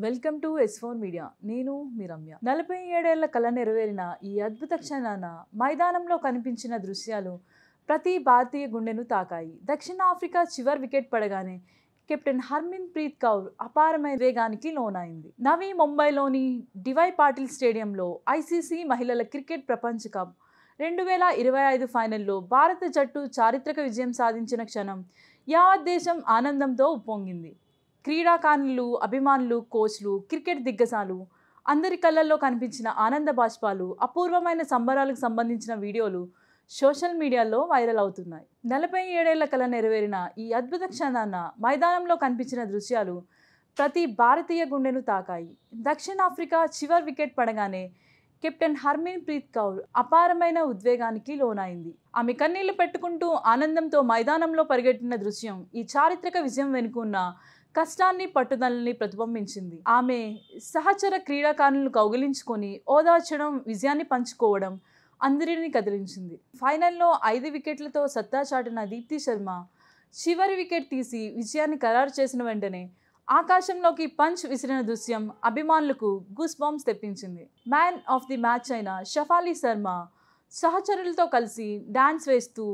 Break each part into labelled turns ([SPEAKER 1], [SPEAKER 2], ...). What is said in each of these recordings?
[SPEAKER 1] Welcome to S4 media. నేను మీ రమ్య. 47 ఏళ్ల కల నెరవేరిన ఈ అద్భుత క్షణాన మైదానంలో కనిపించిన దృశ్యాలు ప్రతి భారతీయ గుండెను తాకాయి. దక్షిణాఫ్రికా చివరి వికెట్ పడగానే కెప్టెన్ హర్మన్ ప్రీత్ కౌర్ అపారమైన వేగానికి లోనైంది. నవీ ముంబైలోని డివై పాటిల్ స్టేడియంలో ఐసీసీ మహిళల క్రికెట్ ప్రపంచ కప్ 2025 ఫైనల్లో భారత జట్టు చారిత్రక విజయం సాధించిన క్షణం యావత్ దేశం ఆనందంతో ఉప్పొంగింది. క్రీడాకారులు, అభిమానులు, కోచ్లు, క్రికెట్ దిగ్గజాలు అందరి కళ్ళల్లో కనిపించిన ఆనంద బాష్పాలు, అపూర్వమైన సంబరాలకు సంబంధించిన వీడియోలు సోషల్ మీడియాలో వైరల్ అవుతున్నాయి. 47 ఏళ్ల కల నెరవేరిన ఈ అద్భుత క్షణాన మైదానంలో కనిపించిన దృశ్యాలు ప్రతి భారతీయ గుండెను తాకాయి. దక్షిణాఫ్రికా చివరి వికెట్ పడగానే కెప్టెన్ హర్మన్ ప్రీత్ కౌర్ అపారమైన ఉద్వేగానికి లోనైంది. ఆమె కన్నీళ్లు పెట్టుకుంటూ ఆనందంతో మైదానంలో పరిగెట్టిన దృశ్యం ఈ చారిత్రక విజయం వెనుకున్న కష్టాన్ని, పట్టుదలని ప్రతిబింబించింది. ఆమె సహచర క్రీడాకారులను కౌగిలించుకొని ఓదార్చడం, విజయాన్ని పంచుకోవడం అందరినీ కదిలించింది. ఫైనల్లో 5 వికెట్లతో సత్తా చాటిన దీప్తి శర్మ చివరి వికెట్ తీసి విజయాన్ని ఖరారు చేసిన వెంటనే ఆకాశంలోకి పంచ్ విసిరిన దృశ్యం అభిమానులకు గూస్ బంప్స్ తెప్పించింది. మ్యాన్ ఆఫ్ ది మ్యాచ్ అయిన షఫాలి శర్మ సహచరులతో కలిసి డాన్స్ వేస్తూ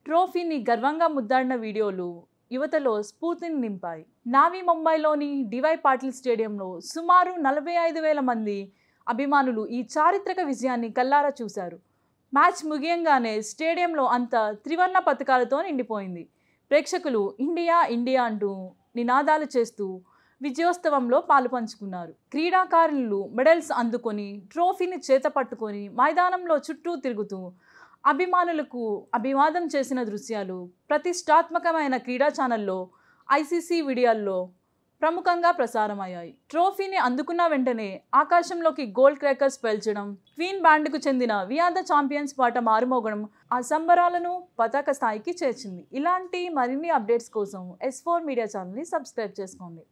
[SPEAKER 1] ట్రోఫీని గర్వంగా ముద్దాడిన వీడియోలు యువతలో స్ఫూర్తిని నింపాయి. నావీ ముంబైలోని డివై పాటిల్ స్టేడియంలో సుమారు 45,000 మంది అభిమానులు ఈ చారిత్రక విజయాన్ని కల్లారా చూశారు. మ్యాచ్ ముగియంగానే స్టేడియంలో అంతా త్రివర్ణ పతాకాలతో నిండిపోయింది. ప్రేక్షకులు ఇండియా ఇండియా అంటూ నినాదాలు చేస్తూ విజయోత్సవంలో పాలుపంచుకున్నారు. క్రీడాకారులు మెడల్స్ అందుకొని ట్రోఫీని చేత పట్టుకొని మైదానంలో చుట్టూ తిరుగుతూ అభిమానులకు అభివాదం చేసిన దృశ్యాలు ప్రతిష్టాత్మకమైన క్రీడా ఛానల్లో ఐసీసీ వీడియోల్లో ప్రముఖంగా ప్రసారమయ్యాయి. ట్రోఫీని అందుకున్న వెంటనే ఆకాశంలోకి గోల్డ్ క్రాకర్స్ పేల్చడం, క్వీన్ బ్యాండ్కు చెందిన వి ఆర్ ద ఛాంపియన్స్ పాట మారుమోగడం ఆ సంబరాలను పతాక స్థాయికి చేర్చింది. ఇలాంటి మరిన్ని అప్డేట్స్ కోసం S4 మీడియా ఛానల్ని సబ్స్క్రైబ్ చేసుకోండి.